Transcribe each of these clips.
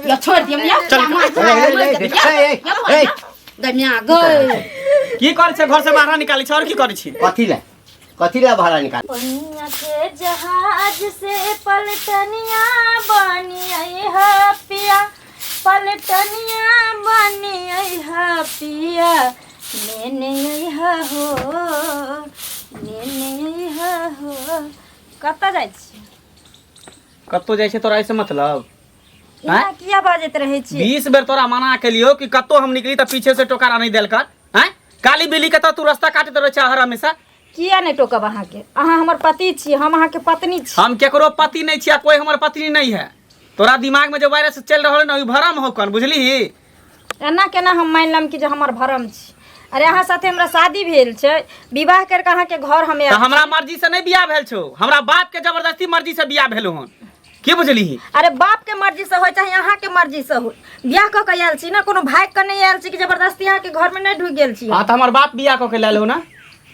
या छोड़ दियम या दनिया गए की करे छे घर से बाहर निकाली छ और की करे छी कथी ला भाड़ा निकाल पनिया के जहाज से पलटनिया बनी है पिया पलटनिया बनी है पिया लेने हो कत जाय छी कत्तो जाय छे तोरा ऐसे मतलब यहाँ किया बाजत रहे छी 20 बेर तोरा मना के लियो कि कत्तो हम निकली त पीछे से टोकारा नहीं देल कर हैं काली बिल्ली के त तू रास्ता काटत रहे छ हर हमेशा किया नहीं टोकब अहाँ के अहाँ हमर पति छी हम अहाँ के पत्नी छी हम केकरो पति नहीं छिया कोई हमर पत्नी नहीं है तोरा दिमाग में जो वायरस चल रहल न भरम हो कन बुझली एना केना हम मान लम कि जे हमर भरम छी अरे अहाँ साथे हमरा शादी भेल छै विवाह करके अहाँ के घर हमें त हमरा मर्जी से नहीं बियाह भेल छौ हमरा बाप के जबरदस्ती मर्जी से बियाह भेलो हन की बुझली अरे बाप के मर्जी से हो चाहे अहाँ के मर्जी से हो बियाह क के आयल छी ना कोनो भाग के नहीं आयल छी कि जबरदस्ती अहाँ के घर में नहीं ढुक गेल छी हां त हमर बाप बियाह क के लायल हो ना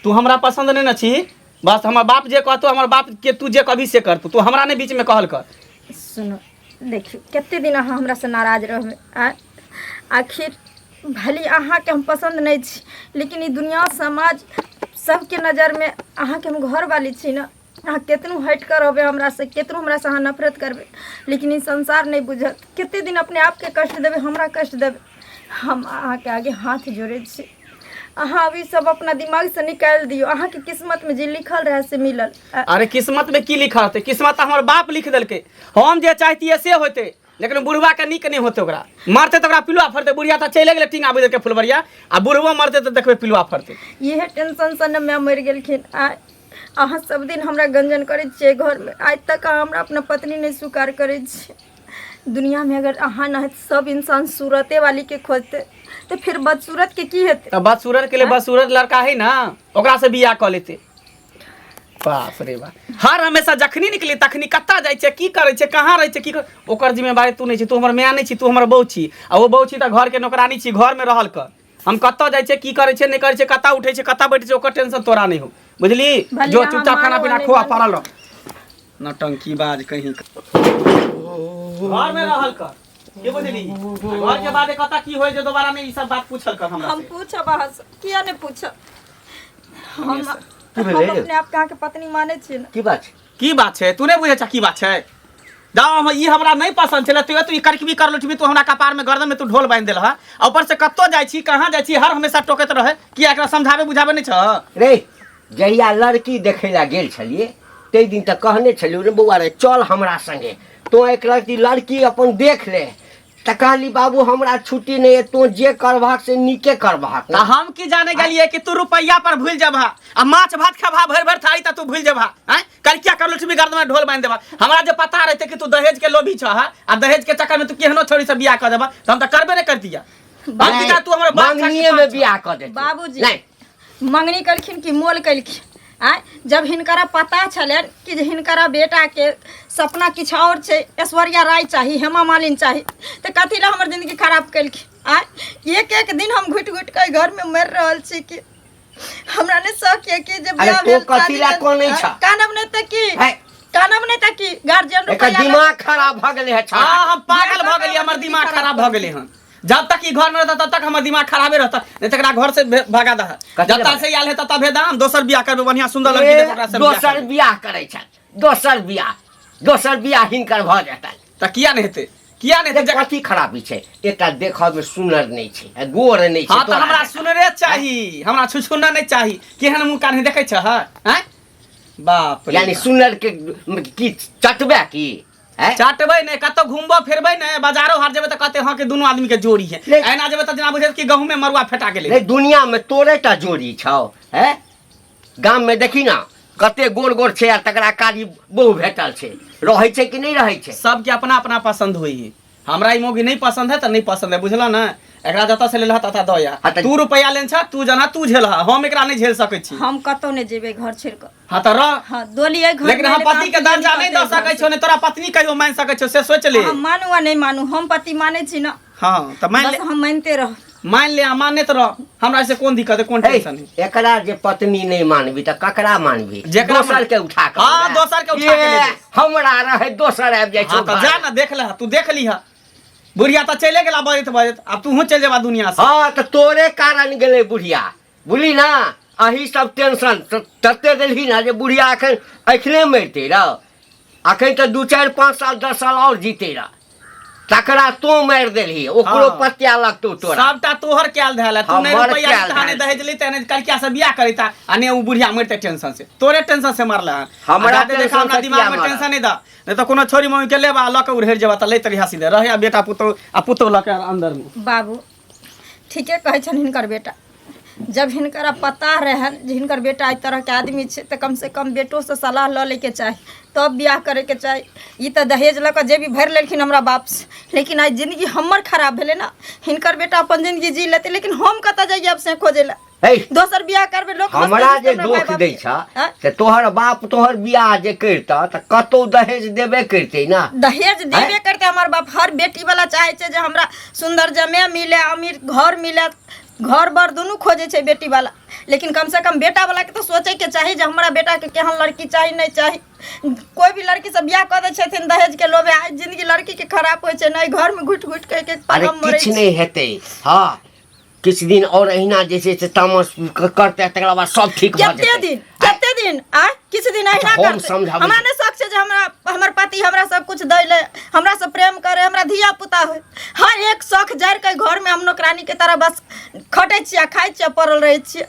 तू हमरा पसंद नहीं न छी बस हमर बाप जे कहतो हमर बाप के तू जे कभी से कर तू हमरा ने बीच में कहल कर सुनो देखियो केते दिन अहाँ हमरा से नाराज रहबे आखिर भली अहाँ के हम पसंद नहीं छी लेकिन ई दुनिया समाज सबके नज़र में अहाँ के हम घर वाली छी ना अहाँ केतनो हट कर रहबे हमरा से केतनो हमरा से अहाँ नफरत करबे लेकिन ई संसार नहीं बुझत केते दिन अपने आप के कष्ट देबे हमरा कष्ट देबे हम अहाँ के आगे हाथ जोड़े छी अहाँ अभी सब अपना दिमाग से निकाल दियो अहाँ के किस्मत में जे लिखल रहे से मिलल अरे किस्मत में की लिखा होते किस्मत हमर बाप लिख देलके हम जे चाहती से होते लेकिन बुढ़वा के निक नहीं होते ओकरा मारते तो पिलुआ फरते बुढ़िया तो चले गेले टींगा बुझ के फुलबरिया आ बुढ़वा मरते तो देखबे पिलुआ फरते ये टेंशन से में मर गेलखिन अहाँ सब दिन हमरा गंजन करे छे घर में आज तक हमरा अपना पत्नी नहीं स्वीकार करे छे दुनिया में अगर अहाँ न सब इंसान सूरते वाली के खोजते तो फिर बदसूरत के की हेते तो बदसूरत के लिए बदसूरत लड़का है ना ओकरा से बियाह क लेते बाप रे बाप हर हमेशा जखनी निकली तखनी कत्ता जाय छे की करे छे कहां रहे छे की ओकर जिम्मेवारी तू नहीं छी तू हमर माय नहीं छी तू हमर बहू छी आ वो बहू छी त घर के नौकरानी छी घर में रहल कर हम कत्ता जाय छे की करे छे नहीं करे छे कत्ता उठे छे कत्ता बैठे छे ओकर टेंशन तोरा नहीं हो बुझली जो चुपचाप खाना पीना खुआ पड़ल रह नटंकी बाज कहीं घर में रहल कर ये बुझली घर के बाद कत्ता की होय जे दोबारा नहीं ई सब बात पूछल कर हमरा हम पूछब अहाँ से किया नहीं पूछब हम अपने आप कहाँ के पत्नी माने छी की बात छै तू नहीं बुझे छ की बात छै जाओ हम ई हमरा नहीं पसंद छले तू ई करकबी कर लछबी तू हमरा कपार में गर्दन में तू ढोल बांध देल ह ऊपर से कत्तो जाय छी कहां जाय छी हर हमेशा टोकत रहे कि एकरा समझावे बुझावे नहीं छ रे जहिया लड़की देखे ला गेल छलिए ते दिन तक कहने छलियो रे बउआ रे चल हमरा संगे तो एक लड़की अपन देख ले तकाली बाबू हमरा छुट्टी नहीं है तो जे करभाक से नीके करभाक ना हम की जाने गेलिए कि तू रुपया पर भूल जबा आ माछ भात खबा भर भर थारी त तू भूल जबा हैं कल क्या कर लछबी गर्दन में ढोल बांध देबा हमरा जे पता रहते कि तू दहेज के लोभी छ आ दहेज के चक्कर में तू केहनो छोरी से बियाह कर देबा त हम त करबे नहीं कर दिया बाकी तू हमरा मंगनीए में बियाह कर दे बाबूजी नहीं मंगनी कलखिन कि मोल कलखिन जब हिनकरा पता छलन कि हिनकरा बेटा के सपना किछ और छे ऐश्वर्या राय चाहिए हेमा मालिनी चाहिए तो कथी ला हमर जिंदगी खराब कलखिन एक एक दिन हम घुट घुट के घर में मर रहल छी कि हमरा ने शक है कि जब बियाह भेल कथी ला कोन नहीं छ कानब ने त की कानब ने त की गार्जियन रुपया दिमाग खराब भ गेले है हां हम पागल भ गेली हमर दिमाग खराब भ गेले हन जब तक ई घर में रहता तब तक हमर दिमाग खराबे रहता नहीं तकरा घर से भगा दा जब तक से आयल है तब भेदाम दोसर बियाह करबे बढ़िया सुंदर लड़की देख ओकरा से दोसर बियाह करे छ दोसर बियाह हिनकर भ जाता त किया नहीं हेते किया नहीं हेते कथी खराबी छै एकटा देखब में सुनर नहीं छै गोर नहीं छै हां त हमरा सुनरे चाहिए हमरा छुछुना नहीं चाहिए केहन मुंह कान देखे छ हैं बाप रे यानी सुनर के की चटबे की चाटबे नहीं कतो घूमबो फिरबे नहीं बाजारो हाट जेबे त कहते हां के दोनों आदमी के जोड़ी है एना जेबे त जना बुझे कि गहूं में मरुआ फेटा गेले नहीं दुनिया में तोरेटा जोड़ी छौ हैं गांव में देखी ना कते गोर गोर छे आ तकरा कारी बहु भेटल छे रहै छे कि नहीं रहै छे सबके अपना अपना पसंद होई है हमरा ई मोगी नहीं पसंद है त नहीं पसंद है बुझला ना एकरा जता से लेला तता दया तू रुपया लेन छ तू जना तू झेल हम एकरा नहीं झेल सकै छी हम कतो नहीं जेबे घर छोड़ के हां त रह हां दोलिए घर लेकिन हम पति के दर्जा नहीं द सकै छौ ने तोरा पत्नी कहियो मान सकै छौ से सोच ले हम मानू या नहीं मानू हम पति माने छी ना हां त मान ले हम मानते रह मान ले मानत रह हमरा से कोन दिक्कत है कोन टेंशन है एकरा जे पत्नी नहीं मानबी त ककरा मानबी दोसर के उठा के हां दोसर के उठा के ले हमरा रहे दोसर आब जाय छौ हां त जा ना देख ले तू देख लीहा बुढ़िया तो चले गेला बजत बजत, अब तू चल जेबा दुनिया से। हाँ तो तोरे कारण गेले बुढ़िया, बुझली ना। अही सब टेंशन तते दिलही ना जे बुढ़िया अखने मरते रह, अखन तो 2 4 5 साल 10 साल और जीते रह, तकरा तो मार दिलही, ओकरो हाँ। पत्या लगतो तोरा। सबटा तोहर कैल धैल, तू नहीं हमर रुपया कैल तहाने धैल। दहेज लेते ने कलकिया से बियाह करिता, आ ने उ बुढ़िया मरते टेंशन से, तोरे टेंशन से मरला। हमरा देखा टेंशन हमरा से दिमाग किया में मरल? टेंशन नहीं दा, नहीं तो कोनो छोरी मम्मी के लेबा ल के उड़ेर जेबा त ले तरी हंसी दे रहे बेटा पुतो आ पुतो ल के अंदर में। बाबू ठीके कहै छन हिनकर बेटा, जब हिनकर पता रहन जे हिनकर बेटा इस तरह के आदमी छे तो कम से कम बेटो से सलाह ल लेके चाही, तब ब्याह करे के चाही। ई तो दहेज ल के जे भी भर लेलखिन हमरा बाप से, लेकिन आज जिंदगी हमर खराब भेले ना। हिनकर बेटा अपन जिंदगी जी लेते, लेकिन हम कत जाइए अब से खोजे ला। हे दोसर ब्याह करबे लोग हमरा जे दुख दै छ से तोहर बाप तोहर बियाह जे करता त कतौ दहेज देबे करते ना। दहेज देबे करते हमार बाप। हर बेटी वाला चाहे छे जे हमरा सुंदर जमे मिले, अमीर घर मिले, घर बर दोनों खोजे छे बेटी वाला, लेकिन कम से कम बेटा वाला के तो सोचे के चाहिए जे हमारा बेटा के केहन लड़की चाहिए नहीं चाहिए। कोई भी लड़की से बियाह कर दे छथिन दहेज के लोभे, आज जिंदगी लड़की के खराब होय छे, नहीं घर में घुट घुट के अरे पलम मरे किछ नहीं हेते। हाँ किछ दिन और अहिना जैसे से तामस करते तकरा बाद सब ठीक भ जेतै। केते दिन आ किछ दिन अहिना हम करते। समझाबै हमरा ने शौक छे जे हमर पति हमरा सब कुछ दै ले, हमरा से प्रेम करे, हमरा धिया पुता होय। हाँ एक शौक जर के घर में हम नौकरानी के तरह बस खटे छिया, खाइ छिया, पड़ल रहे छिया।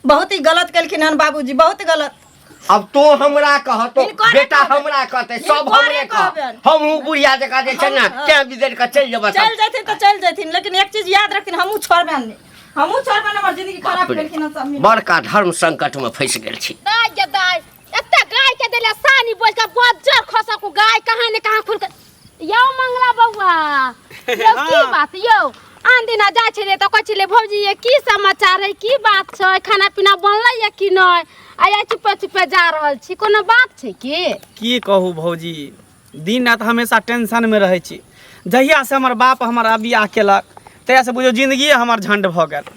बहुत ही गलत केलखिन हन बाबूजी, बहुत गलत। अब तो हमरा कहतो इनको बेटा कहबे। हमरा कहते सब इनको हमरे कहबे। कह, हम बुढ़िया जका जे छै ना के बिदर के चल जेबा। चल जथिन तो चल जथिन, लेकिन एक चीज याद रखथिन, हमहू छोड़बे नहीं, हमहू छोड़बे नहीं। हमर जिंदगी खराब केलखिन हन सब मिल। बड़का धर्म संकट में फंस गेल छी। दाय के दाय एत्ते गाय के देले सानी बोल के बज्जर खसा को गाय कहां ने कहां खुल के यो मंगला बउआ यो की बात यो आन दिना जाय छले त कहै छले भौजी ये की समाचार है, की बात छै, खाना पीना बनलै या कि नै, आया चुपे चुपे जा रहल छी, कोनो बात छै की कहू भौजी, दिन रात हमेशा टेंशन में रहै छी। जहिया से हमर बाप हमरा बियाह केलक तहिया से बुझियो जिंदगी हमर झंड भ गेल।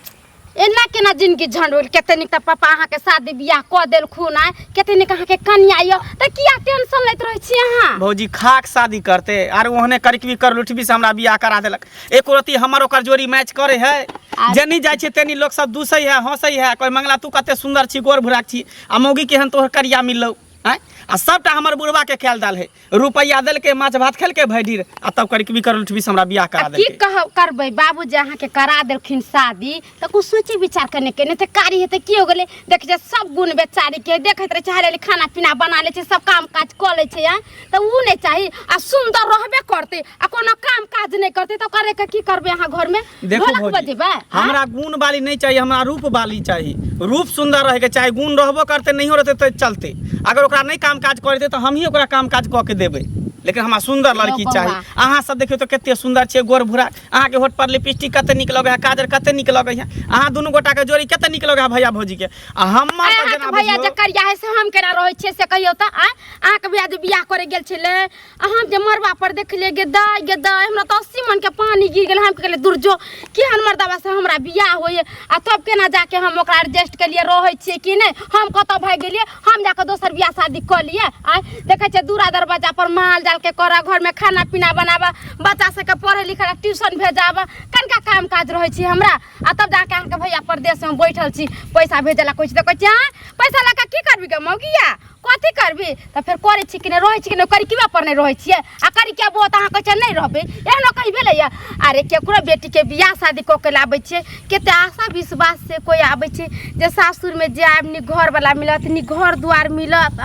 एना केना जिंदगी झंड होल, कते निक त पापा अहाँ के शादी बियाह क देलखुन, आय कते निक अहाँ के कन्या यो, त किया टेंशन लैत रहै छी अहाँ? भौजी खाक शादी करते आर ओहने करकवी कर लुठबी से हमरा बियाह करा देलक। एक रति हमर ओकर जोड़ी मैच करे है, जनी जाय छै तेनी लोग सब दूसै है, हंसै है, कोई मंगला तू कते सुंदर छी, गोर भुराक छी, आ मौगी केहन तोहर करिया मिललौ, हैं आ सबटा हमर बुढ़वा के ख्याल दाल है, रुपया देल के माछ भात खेल के भैडीर आ तब करकवी कर लुठबी से हमरा बियाह करा की देलकै। कह करबै बाबूजी अहाँ के करा देलखिन शादी त कुछ सोचे विचार करने के नहीं त कारी हेते की हो गेले। देख जे सब गुण बेचारी के देखैत रहे चाहे खाना पीना बना ले छै, सब काम काज क ले छै, त उ नहीं चाही आ सुंदर रहबे करते आ कोनो काम काज नहीं करते त करे के की करबे अहाँ घर में? देखो ढोलक भौजी, बजेबे हमरा गुण वाली नहीं चाहिए, हमरा रूप वाली चाहिए। रूप सुंदर रहे के चाहे, गुण रहबो करते नहीं हो रहते तो चलते। अगर ओकरा नहीं काम काज करते तो हम ही ओकरा काम काज क के देबै, लेकिन हमरा सुंदर लड़की बौआ। चाहिए। अहाँ सब देखियो तो कते सुंदर छै, गोर भुरा, अहाँ के होठ पर लिपस्टिक कते निक लगे है, काजर कते निक लगे है, अहाँ दुनू गोटा के जोड़ी कते निक लगे है भैया भौजी के। आ हमर अरे तो अहाँ जना के भैया बुझियो, जे करिया है से हम केना रहै छियै से कहियो त अहाँ के भैया जे बियाह करे गेल छले, अहाँ जे मरबा पर देखलिए गे दाय हमरा त 80 मन के पानी गिर गेल। हम कहले दूर जो केहन मर्दावा से हमरा बियाह होय आ तब केना जाके हम ओकरा एडजस्ट के लिए रहै छियै कि नहीं, हम कत भाग गेलिए, हम जाके दोसर बियाह शादी क लिए। आ देखे छै दूरा दरवाजा पर माल जाल के करा, घर में खाना पीना बनावा, बच्चा सबके पढ़े लिखे ट्यूशन भेजावा, कनका काम काज रहै छी हमरा। आ तब जाके अहाँके भैया परदेश में बैठल छी, पैसा भेजला कहै छी त कहै छी पैसा लगा की करबी गे मौगिया, कथी करबी त फेर करे छी कि नहीं, रहै छी कि नहीं, करी किबा पर नहीं रहै छियै आ करी क्या बहुत अहाँ कहै छै नहीं रहबे, एहनो कहि भेलै या। अरे केकरो बेटी के बियाह शादी क के लाबै छियै, कते आशा विश्वास से कोई आबै छै जे सासुर में जाब नी घर वाला मिलत नी घर द्वार मिलत,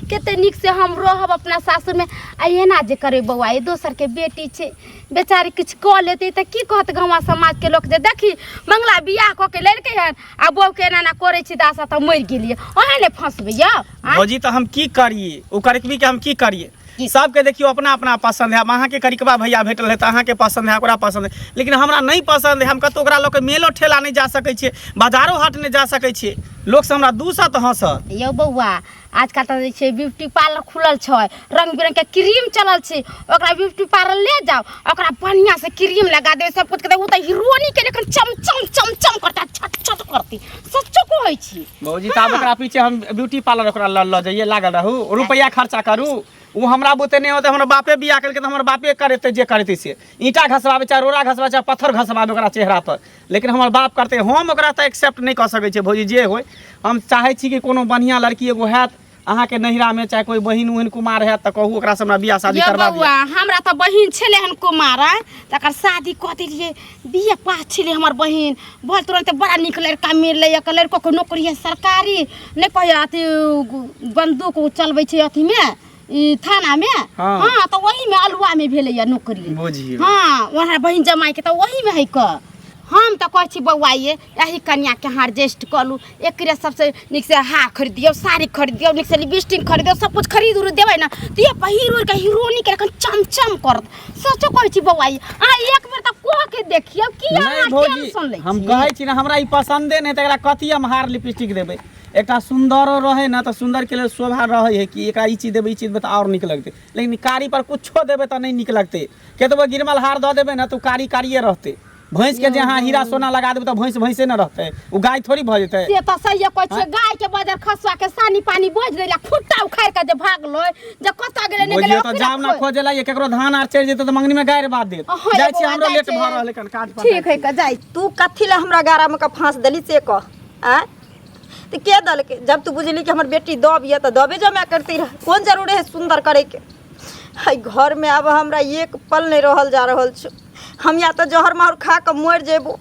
कते निक से हम रहब अपना सासुर में। आ एना जे करे बौआ, ये दोसर के बेटी छै, बेचारी किछ क लेते त की कहत गाँव समाज के लोग जे देखी मंगला बियाह क के लेलकै हन आ बहू के एना करे छी दासा त मर गेलिए, ओहे ने फंसबे या। भौजी तो हम की करिए, ओ करकवी के हम की करिए? सबके देखियो अपना अपना पसंद है। अब अहाँ के करिकवा भैया भेटल है तो अहाँ के पसंद है, ओकरा पसंद है, लेकिन हमरा नहीं पसंद है। हम कतो ओकरा लोग के मेलो ठेला नहीं जा सकै छियै, बाजारो हाट नहीं जा सकै छियै, लोग से हमरा दूसत हंसत। यौ बौआ आजकल तऽ जे छै ब्यूटी पार्लर खुलल छै, रंग बिरंग के क्रीम चलल छै, ओकरा ब्यूटी पार्लर ले जाओ, ओकरा बढ़िया से क्रीम लगा दे, सब कुछ कर दे, उ तऽ हीरोनी के लेकिन चम चम चम चम करता, छट छट करती, सच्चो कहै छी। भौजी तब ओकरा पीछे हम ब्यूटी पार्लर ओकरा ल जाइए लागल रहू, रुपया खर्चा करू, उ हमरा बुते नहीं होते, हमर बापे बियाह करके तो हमर बापे करते जे करते से, ईंटा घसवाबे चाहे रोड़ा घसवाबे चाहे पत्थर घसवाबे ओकरा चेहरा पर, लेकिन हमर बाप करते, हम ओकरा तऽ एक्सेप्ट नहीं कर सकै छै भौजी जे होय। हम चाहे छी कि कोनो बढ़िया लड़की एगो हैत अहाँ के नहिरा में, चाहे कोई बहिन उहिन कुमार हैत तऽ कहू ओकरा से हमरा बियाह शादी करबा दिया। हमरा तऽ बहिन छले हन कुमार, तकर शादी कऽ देलिए, बीए पास छले हमर बहिन, बोल तुरंत बड़ा निक लड़का मिलले, एक लड़को के नौकरी है सरकारी, नहीं कहे अथी बंदूक चलबै छै अथी में ई थाना में। हाँ तो वही में अलुआ में भेले नौकरी। बुझिए हाँ वहाँ बहिन जमाई के तो वही में है क। हम तो कहे छी बउआ ये यही कन्या के हार जेस्ट कलू, एक सबसे निक से हार खरीदियो, साड़ी खरीदियो, निक से लिपस्टिक खरीदियो, सब कुछ खरीद उड़ देवे ना तो ये हीरो के हीरोनी के लेकिन चमचम कर। सोचो कहे छी बउआ ये एक बेर तक कह के देखियो की नहीं भौजी हम कहे छी ना हमरा ई पसंदे नहीं, त एकरा कथी हम हार लिपस्टिक देबे, एकटा सुंदर रहे ना तो सुंदर के लिए शोभा रहे है कि एकरा ई चीज देबे, ई चीज देबे और निक लगते, लेकिन कारी पर कुछो देबे तो नहीं निक लगते, केतबो गिरमल हार दे देबे ना तो कारी कारिये रहते। भैंस के जहाँ हीरा सोना लगा देबे तो भैंस भैंसे न रहते, उ गाय थोड़ी भ जेते। से त सही कहै छै, गाय के बजर खसवा के सानी पानी बोझ देला, खुट्टा उखाड़ के जे भागलो, जे कत गेले ने गेले, तो जाम ना खोजे ला, केकरो धान आर चढ़ जेते तो मंगनी में गायर बात देत। जाय छी हमरो लेट भ रहल कन काज पर। ठीक है क जाई, तू कथी ला हमरा गारा में का फांस देली से कह। आ तो के दल के जब तू बुझली कि हमर बेटी दब ये तो दबे जमा करती रह, कौन जरूरी है सुंदर करे के। हाय घर में अब हमरा एक पल नहीं रहल जा रहल छ, हम या तो जहर मार खा के मर जेबो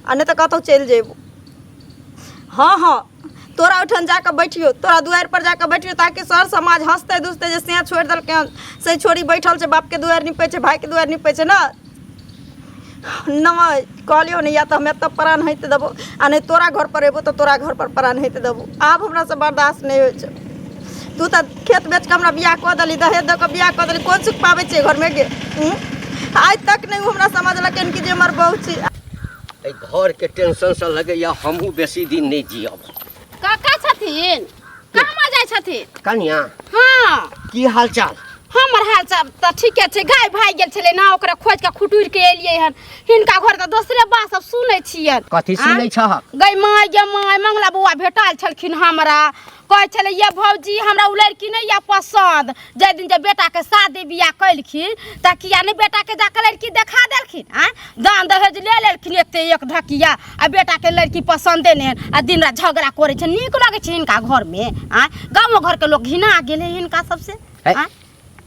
आ नहीं तो कतौ चल जेबो। हाँ हाँ तोरा उठन जाकर बैठियो, तोरा दुआर पर जाकर बैठियो, ताकि सर समाज हंसते दुसते जे से छोड़ दल के से छोड़ी बैठल छै, बाप के दुआर निपे छै, भाई के दुआर निपे छै ना। नहीं कहलियो नहीं, या तो हम एत प्राण हेते देबो आ नहीं तोरा घर पर एबो तो तोरा घर पर प्राण हेते देबो। आब हमरा से बर्दाश्त नहीं होय छै। तू तो खेत बेच के हमरा बियाह कऽ देली, दहेज दऽ के बियाह कऽ देली, कोन सुख पाबै छै घर में गे। आज तक नहीं हमरा समझलक कि जे हमर बहू छी। ए घर के टेंशन से लगैया हमहू बेसी दिन नहीं जियब। काका छथिन कहाँ जाय छथिन कन्या? हाँ की हाल चाल? हमर हाल चाल तऽ ठीके छै, गाय भाग गेल छलै ना, ओकरा खोज के खुटुर के एलियै हन, हिनका घर तऽ दोसरे बात सब सुनै छियन। कथी सुनै छह? गई माय गे माय मंगला बउआ भेटाल छलखिन हमरा, कहे छले ये भौजी हमरा उ लड़की नहीं या पसंद, जे दिन जे बेटा के शादी बियाह कैलखिन त किया नहीं बेटा के जाके लड़की देखा देलखिन, आ दान दहेज ले लेलखिन एक ढकिया, आ बेटा के लड़की पसंदे नहीं, आ दिन रात झगड़ा करे छै, नीक लगे छै हिनका घर में। आ गांव घर के लोग घिना गेले हिनका सबसे।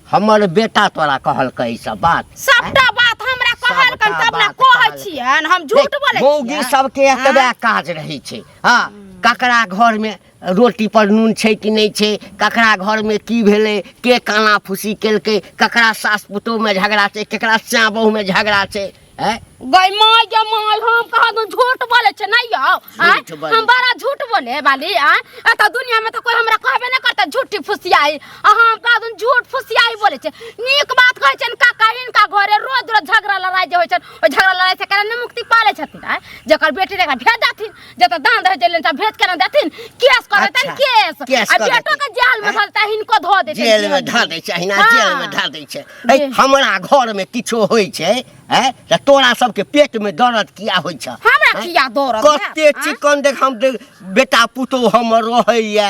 हमर बेटा तोरा कहलकै ई सब बात? सबटा बात हमरा कहलकन, तब ना कहै छियन हम झूठ बोलै छी। मौगी सबके एतबे काज रहै छै। हां ककरा घर में रोटी पर नून छै कि नहीं छै, ककरा घर में की भेले, के काना फूसी केलकै, ककरा सास पुतोह में झगड़ा छै, केकरा स्याह बहू में झगड़ा छै। गई माय गे माय हम कहा तो झूठ बोले छ नहीं हो, हम बड़ा झूठ बोले वाली। एत दुनिया में तो कोई हमरा कहबे नहीं करता झूठी फुसियाई, हम कहा तो झूठ फुसियाई बोले छ। नीक बात कहै छन काका, हिनका घरे रोज रोज झगड़ा लड़ाई जे होय छन, ओ झगड़ा लड़ाई से करे मुक्ति पाले छथिन। जकर बेटी रे भेज देथिन, जे त दान दहेज लेन त भेज के न देथिन, केस करतन केस, आ बेटो के जेल में धलता हिनको ध देथिन, जेल में ध दै छै ना, जेल में ध दै छै। हमरा घर में किछो होय छै त तोरा सबके पेट में दर्द किया होय छ? हमरा किया दर्द? कते चिकन देख हम बेटा पुतोह हमर रहैया,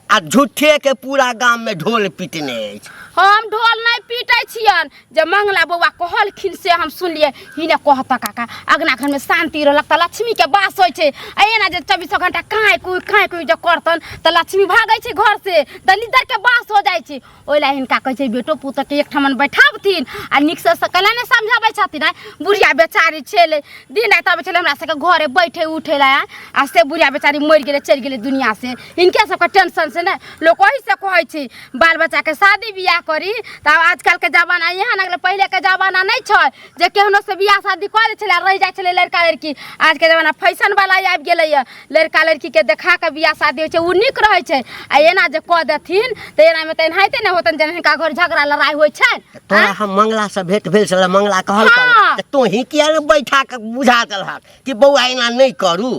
आ झूठे के पूरा गांव में ढोल पीटने अछि। हम ढोल नहीं पीटे छियन, जे मंगला बउआ कहलखिन से हम सुनलिए, हिने कहता काका अगना घर में शांति रहलक त लक्ष्मी के बास होय छै। एना जे 24 घंटा काई कोई जे करतन त लक्ष्मी भागै छै घर से, दलिदर के बास हो जाय छै। ओइला हिनका कहै छै बेटो पुत के एक ठमन बैठाबथिन आ निक से सकला ने समझाबै छथिन। बुढ़िया बेचारी छेले, दिन रात आबै छले हमरा सबके घरे बैठे उठे ला, आ से बुढ़िया बेचारी मर गेले चल गेले दुनिया से। इनके सबके टेंशन से ने लोग वही से कहै छै बाल बच्चा के शादी बियाह करी। त आजकल के जमाना यहाँ न, पहले के जमाना नहीं छै जे केहनो से बियाह शादी कर छले रह जाय छले लड़का लड़की। आज के जमाना फैशन वाला आबि गेलै, लड़का लड़की के देखा के बियाह शादी होय छै, उ निक रहै छै। आ एना जे क देथिन त एना में त एनाहिते न होतन, जे हिनका घर झगड़ा लड़ाई होय छै। तोरा हम मंगला से भेंट भेल छले, मंगला कहल कर तो ही किया ने बैठा के बुझा देलहक कि बौआ एना नहीं करू।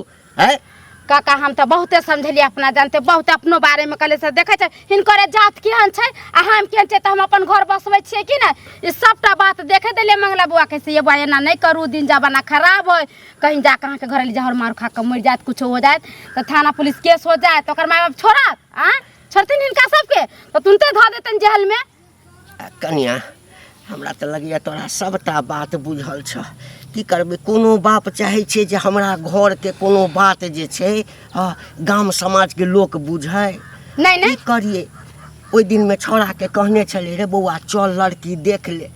काका हम तो बहुते समझलिए अपना जानते बहुते अपनो बारे में कहले से देखे छै हिनकर जात केहन छै आ हम केहन छै त हम अपन घर बसबै छियै कि ना ई सबटा बात देखे देले मंगला बुआ कैसे ये बुआ एना नहीं करू दिन जमाना खराब होय कहीं जा कहां के घर ले जहर मार खा के मर जात कुछ हो जात तो थाना पुलिस केस हो जाए तो ओकर माय बाप छोड़त आ छोड़थिन हिनका सबके तो तुनते ध देतन जेल में। कनिया हमरा तो लगिया तोरा सबटा बात बुझल छ की करबे कोनो बाप चाहे छे जे हमरा घर के कोनो बात जे छे गाम समाज के लोग बुझे नहीं नहीं की करिए ओइ दिन में छोड़ा के कहने छले रे बौआ चल लड़की देख ले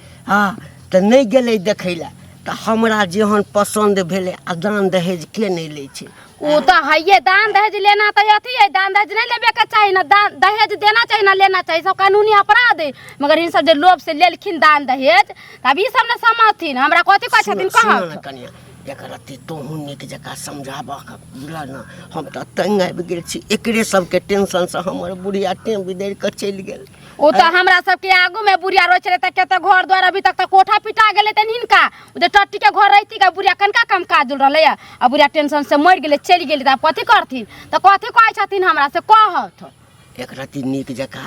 तो नहीं गेले देखे ला तो हमरा जेहन पसंद भेले आ दान दहेज के नहीं ले छे वो तो है ये दान दहेज लेना तो अथी है दान दहेज नहीं लेबे के चाहिए ना दान दहेज देना चाहिए ना लेना चाहिए सब कानूनी अपराध है मगर इन सब जो लोभ से लेलखिन दान दहेज तब ई सब ने समझथिन हमरा कथि कहै छथिन कह कनिया एकर अति तोहू नीक जका समझाबा बुझला ना हम तो तंग आबि गेल छी एकरे सबके टेंशन से हमर बुढ़िया टें बिदैर के चलि गेल ओ तो हमरा सबके आगू में बुढ़िया रोच रहे त केते घर द्वार अभी तक कोठा पिटा गेले त हिनका उधर टट्टी के घर रहती का बुढ़िया कनका काम काज रहले आ बुढ़िया टेंशन से मर गेले चली गेले त कथि करथिन त कथि कहै छथिन हमरा से कहत एक रति नीक जका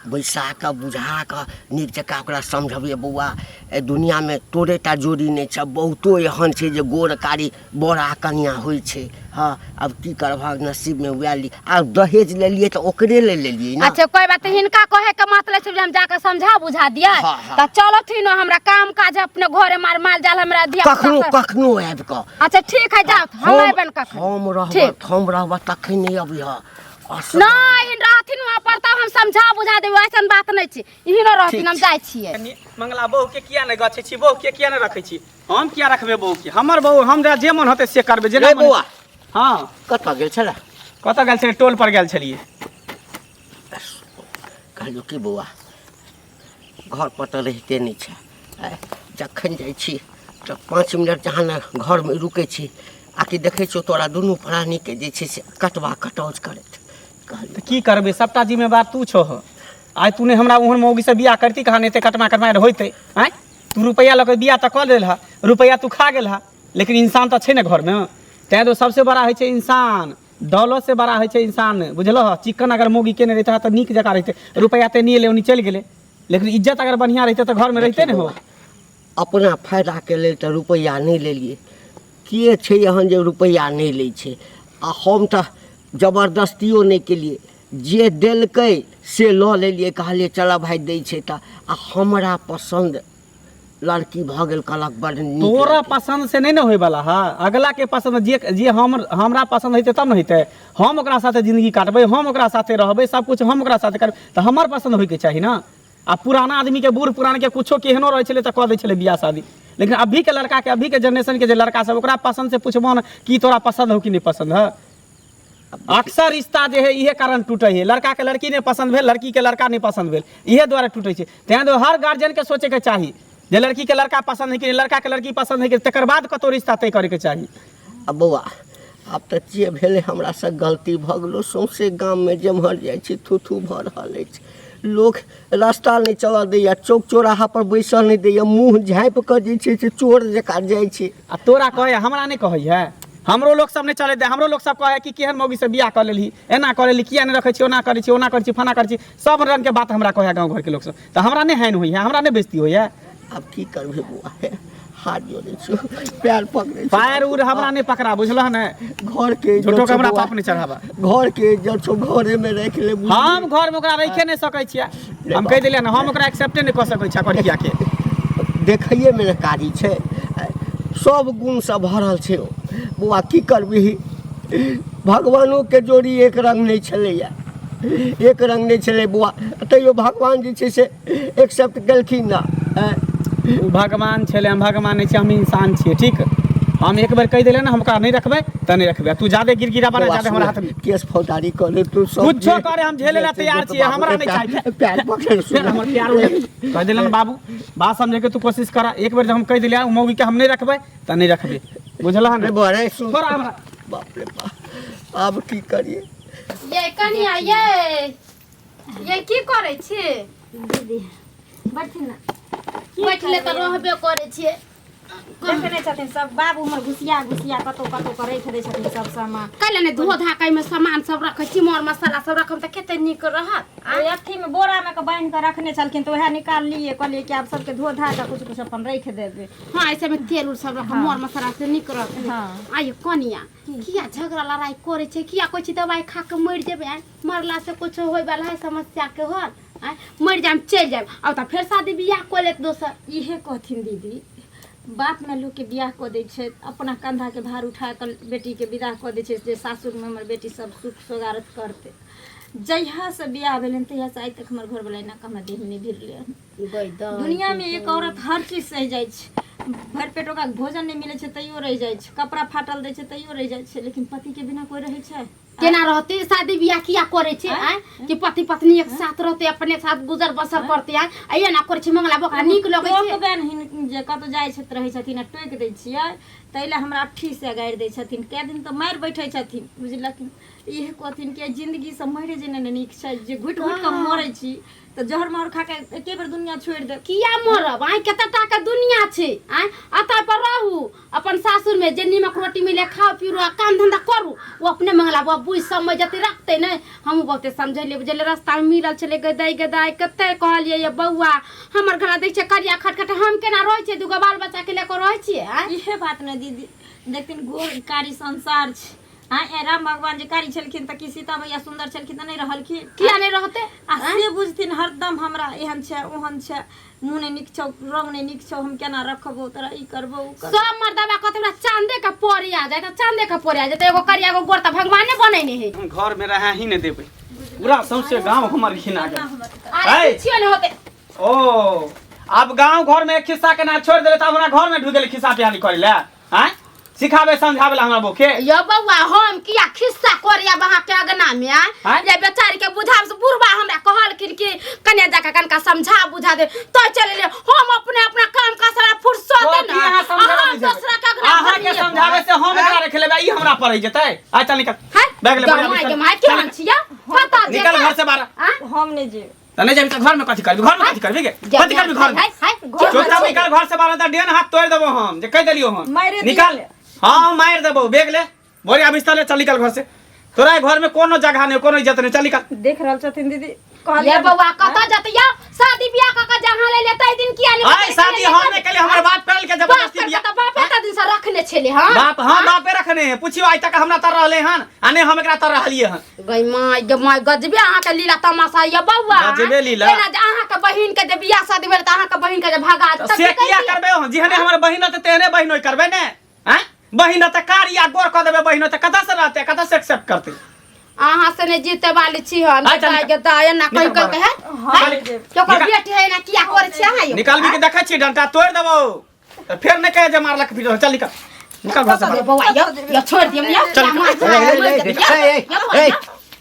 बैसा के बुझा के नीक जका ओकरा समझबिए बौआ ए दुनिया में तोरे टा जोड़ी नहीं छ बहुतो एहन छै जे गोरकारी बड़ा कन्या होइ छै हाँ अब की करबा नसीब में उएली आ दहेज ले लिए तो ओकरे ले लेलिए ना। अच्छा कोई बात हिनका कहे के मतलब छै हम जाके समझा बुझा दिया त चलथिन हमरा काम काज अपने घरे मार माल जाल हमरा दिया कखनो कखनो आबि के अच्छा ठीक है जाओ हम आबन कखनो हम रहब तखन नहीं अबिह नहीं रहथिन वहां पर तब हम समझा बुझा देबै ऐसन बात नहीं छै इही न रहथिन हम जाय छियै मंगला बहू के किया नहीं गछै छी बहू के किया नहीं रखै छी हम किया रखबे बहू के हमर बहू हमरा जे मन होते से करबे जे बौआ हां कतऽ गेल छला कतऽ गेल छलिए टोल पर गेल छलिए कहलू की बौआ घर पर तो रहते नहीं छै जखन जाइ छी तो 5 मिनट जहाँ न घर में रुकै छी आकि देखै छौ तोरा दुनू प्राणी के जे छै से कटवा कटौज करैत तो की करबे सबटा जिम्मेवार तू छो आज तूने हमरा ओहन मौगी से बियाह करती कहा नहीं कटमा कटमा होते आय तू रुपया लके बियाह तो कर लेल रुपया तू खा गेल लेकिन इंसान तो छै ने घर में तैं तो सबसे बड़ा है इंसान दौलत से बड़ा है इंसान बुझल चिकन अगर मौगी केने रहता तो नीक जगह रहते रुपया ते नहीं ले उन्हीं चल गए लेकिन इज्जत अगर बढ़िया रहते तो घर में रहते न हो अपना फायदा के लेल तो रुपया नहीं लेलिए के छै एहन जे रुपया नहीं लै छै आ हम तो जबरदस्तियों नहीं केलिए जे देलकै से लऽ लेलिए कहलिए चल भाई दै छै तऽ आ हमरा पसंद लड़की भ गेल कहलक बड़ नीक तोरा पसंद से नहीं न होय वाला है अगला के पसंद जे हमरा पसंद हेते तब न हेते हम ओकरा साथे जिंदगी काटबै हम ओकरा साथे रहबै सब कुछ हम ओकरा साथे करबै तो हमर पसंद होय के चाही ना आ पुराना आदमी के बूढ़ पुरान के कुछो केहनो रहे छले त कह दै छले बियाह शादी लेकिन अभी के लड़का के अभी के जनरेशन के जे लड़का सब ओकरा पसंद से पूछबो न कि तोरा पसंद हो कि नहीं पसंद है अक्सर रिश्ता जे है इहे कारण टूटे है लड़का के लड़की नहीं पसंद भेल लड़की के लड़का नहीं पसंद भेल इहे द्वारा टूटे छै तैं तो हर गार्जियन के सोचे के चाही जे लड़की के लड़का पसंद है कि लड़का के लड़की पसंद है कि तकर बाद कतो रिश्ता तय करे के चाही। अब बौआ आब तऽ जे भेलै हमरा से गलती भऽ गेलो सौंसे गाम में जेम्हर जाइ छी थू थू भऽ रहल अछि लोग रास्ता नहीं चलऽ दैया चौक चौराहा पर बैसल नहीं दैया मुँह झाँपि कऽ जे छै से चोर जकाँ जाइ छै आ तोरा कहे हमरा नहीं कहै है हमरो लोग सब नहीं चले दे हमरो लोग सब कहे कि केहन मौगी से बियाह कर लेली एना कर लेली किया नहीं रखे छी ओना करै छी ओना करै छी फना करै छी सब रंग के बात हमरा कहे गाँव घर के लोग सब तो हमरा नहीं हैन होई है हमरा नहीं बेइज्जती होई है। अब की करबे बुआ है हाथ जोड़े छु पैर पकड़े पैर उड़ हमरा नहीं पकड़ा बुझलह ने घर के झूठो के हमरा पाप नहीं चढ़ावा घर के इज्जत छो घरे में रख ले हम घर में ओकरा रखे नहीं सकै छियै हम कह देलियै ना हम ओकरा एक्सेप्ट नहीं कर सकै छियै करिया के देखैये में कारी छै सब गुण से भरल छै बुआ की करबी भगवानों के जोड़ी एक रंग नहीं छलैया एक रंग नहीं छलै बुआ तैयो भगवान जे छै से एक्सेप्ट केलखिन ना भगवान छले हम भगवान नहीं हम इंसान छियै ठीक हम एक बार कह दिले ना हम नहीं रखबे त नहीं रखबे तू ज्यादा गिरगिरा बना ज्यादा हमरा हाथ में केस फौजदारी करे तू सब कुछो करे हम झेले ला तैयार छियै हमरा नहीं चाहिए पैर पकड़ फिर हमर प्यार कह दिले ना बाबू बात समझे के तू कोशिश करा एक बार जब हम कह दिले मौगी के हम नहीं रखबे त नहीं रखबे बुझला ना बड़े थोड़ा हमरा बाप रे बाप अब की करिए ये कनिया ये की करे छी दीदी बैठ ना बैठले त रहबे करे छी देखने छथिन सब बाबू हमर घुसिया कतो करे दै छथिन सब सामान कैले ने धो धाकै में सामान सब रखै छी मर मसाला सब रखम त कते नीक रहत ओइ अथी में बोरा में के बांध के रखने छलखिन तो वह निकाल लिए कहलिए कि आप सबके धो धा के कुछ अपन रख देबे हां ऐसे में तेल उल सब रखम मर मसाला से नीक रहत हाँ। आयो कनिया किया झगड़ा लड़ाई करे छै किया कोइ छी दवाई खा के मर जेबे मरला से कुछ होय वाला है समस्या के होल मर जाम चल जाम अब त फेर शादी बियाह को ले दोसर इहे कहथिन दीदी बाप में लोग के बियाह क दै छै अपना कंधा के भार उठा के बेटी के विदा क दै छै जे सासुर में हमर बेटी सब सुख सोगारत करते जहिया से बियाह भेलन तहिया से आइ तक हमर घर वाला ना कमा देह में भिरले दुनिया में एक औरत हर चीज सह जाय छै भर पेटो का भोजन नहीं मिले छै तैयो रह जाय छै कपड़ा फाटल दै छै तैयो रह जाय छै लेकिन पति के बिना कोई रहे छै केना रहते शादी बियाह किया करे छै कि पति पत्नी एक साथ रहते अपने साथ गुजर बसर करते आइए ना करे छै मंगला बकरा नीक लगे छै बहन जे कत जाय छै रहे छथिन टोक दै छियै तैले हमरा अट्ठी से गाड़ि दै छथिन कै दिन तो मारि बैठे छथिन बुझलखिन इहे कहथिन कि जिंदगी से मरे जे ने नीक छै जे घुट घुट के मरे छी तो जहर मार खा के एके बेर दुनिया छोड़ दे किया मरब आइ कते टा के दुनिया छै अतै पर रहू अपन सासुर में जे नीमक रोटी मिले खाओ पीरो काम धंधा करू वो अपने मंगला बुझ समझ जते रखते नै हम बहुते समझले बुझले रास्ता में मिलल छले गदाई कते कहलिए ये बौआ हमर घर दै छै करिया खटखट हम केना रहै छै दुगो बाल बच्चा के लेकर रहै छियै इहे बात ने दीदी देखथिन गोर कारी संसार छै ए राम भगवान जे कारी छलखिन त कि सीता मैया सुंदर छलखिन त नहीं रहलखिन किया नहीं रहते आ से बुझथिन हरदम हमरा एहन छै ओहन छै मुंह नहीं निक छौ रंग नहीं निक छौ हम केना रखबो तोरा ई करबो उ करबो सब मर्दबा कतबा चांदे का पोरी आ जाय त चांदे का पोरी आ जाय त एगो करिया एगो गोर त भगवाने बनैने है घर में रहा ही नहीं देबे पूरा सौंसे गांव हमर घिना गेल अरे किछो नहीं होते ओ अब गांव घर में एक खिस्सा के ना छोड़ देले त हमरा घर में ढुक गेल खिस्सा पिहानी करे ले हैं सिखावे समझावे ला हमरा बोके यो बौआ हम किया खिस्सा कोरिया बहा के अगना में ये बेचारी के बुझाव से बुढ़वा हमरा कहलखिन कि कन्या जाका कनका समझा बुझा दे तो चले ले हम अपने अपना काम का सारा फुर्सत दे ना हम दूसरा के अगना आहा के समझावे से हम एकरा रख लेबे ई हमरा पड़ै जेतै आ चल निकल बैग ले के माय के हम छिया पता दे निकल घर से बाहर हम नहीं जे तने जब घर में कथि करबी घर में कथि करबी के कथि करबी घर में चोटा निकल घर से बाहर त डेन हाथ तोड़ देबो हम जे कह देलियो हम निकल हां मार देबो बैग ले बोरिया बिस्तर ले चल निकल घर से तोरा घर में कोनो जगह नहीं कोनो इज्जत नहीं चल निकल देख रहल छथिन दीदी ये बौआ कत जतिया शादी बियाह का जहां ले लेतै दिन किया नहीं हां शादी हम ने के लिए हमर बाप करल के जबरदस्ती बियाह त बापे त दिन से रखने छले हां बाप हां बापे रखने है पूछियो आज तक हमरा तर रहले हन आने हम एकरा तर रहलिए हन गई माय गजबे अहाँ के लीला तमाशा ये बौआ गजबे लीला केना जे अहाँ के बहिन के जे बियाह शादी भेल त अहाँ के बहिन के जे भगा त से किया करबे हम जेहने हमर बहिन त तेहने बहिनोई करबे ने हैं बहिन त कारिया गोर क देबे बहिन त कता से रहते कता से एक्सेप्ट करते अहाँ से ने जीते वाली छी हम के दाय ना कहि के है तो को बेटी है ना किया करे छी अहाँ यो निकाल भी के देखै छी डंटा तोड़ देबो त फेर ने कहे जे मारलक फिर चल निकल निकल घर से बौआ यो छोड़ दियम यो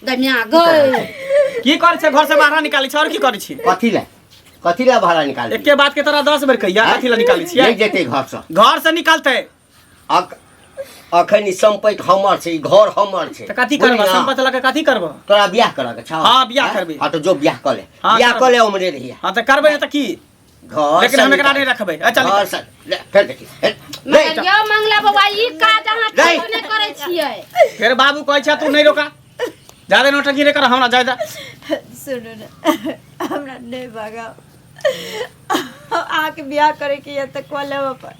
गमिया गई की करे छै घर से बाहर निकाली छ और की करे छी कथी ला भाड़ा निकाल एके बात के तरह 10 बेर कहिया कथी ला निकाली छी नहीं जेते घर से निकालते अखन ई संपत्ति हमर छै ई घर हमर छै त कथी करबा संपत्ति लके कथी करबा तोरा बियाह करऽ के छौ हां बियाह करबे हां तो जो बियाह कर ले बियाह कर ले हमरे रहिया हां त करबे त की घर लेकिन हम एकरा नहीं रखबे चल घर से फेर देखी नहीं यो मंगला बाबा ई काज अहाँ नहीं करे छियै फिर बाबू कहै छ तू नहीं रोका ज्यादा नोटंकी रे कर हमरा ज्यादा सुनो ना हमरा नहीं भागा आके बियाह करे के ये त कोले पर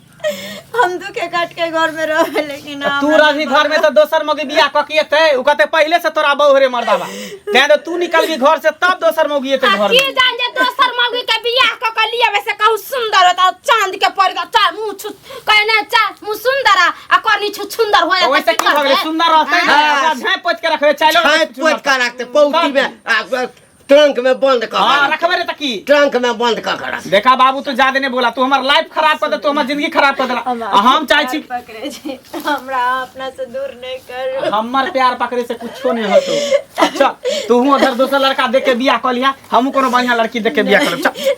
हम दुखे काट के घर में रहे लेकिन तू रही घर में तो दोसर मौगी बियाह ककिए थे उ कहते पहले से तोरा बहु रे मर्दावा ते तो तू निकल भी घर से तब दोसर मौगी थे घर की जान जे दोसर मौगी के बियाह क के लिए वैसे कहू सुंदर होता चांद के पड़गा चार मुंह छु कहे ना चार मुंह सुंदर आ करनी छु सुंदर हो जाता वैसे की भगले सुंदर रहते ना झाय पोत के रखबे चाइलो पोत के रखते पौटी में ट्रंक में बंद कर हां रखबे रे त की ट्रंक में बंद कर देखा बाबू तू ज्यादा नहीं बोला तू हमर लाइफ खराब कर दे तू हमर जिंदगी खराब कर देला हम चाहे छी पकड़े छी हमरा अपना से दूर नहीं कर हमर प्यार पकड़े से कुछो नहीं होतो अच्छा तू उधर दोसर लड़का देख के बियाह कर लिया हमहू कोनो बढ़िया लड़की देख के बियाह करब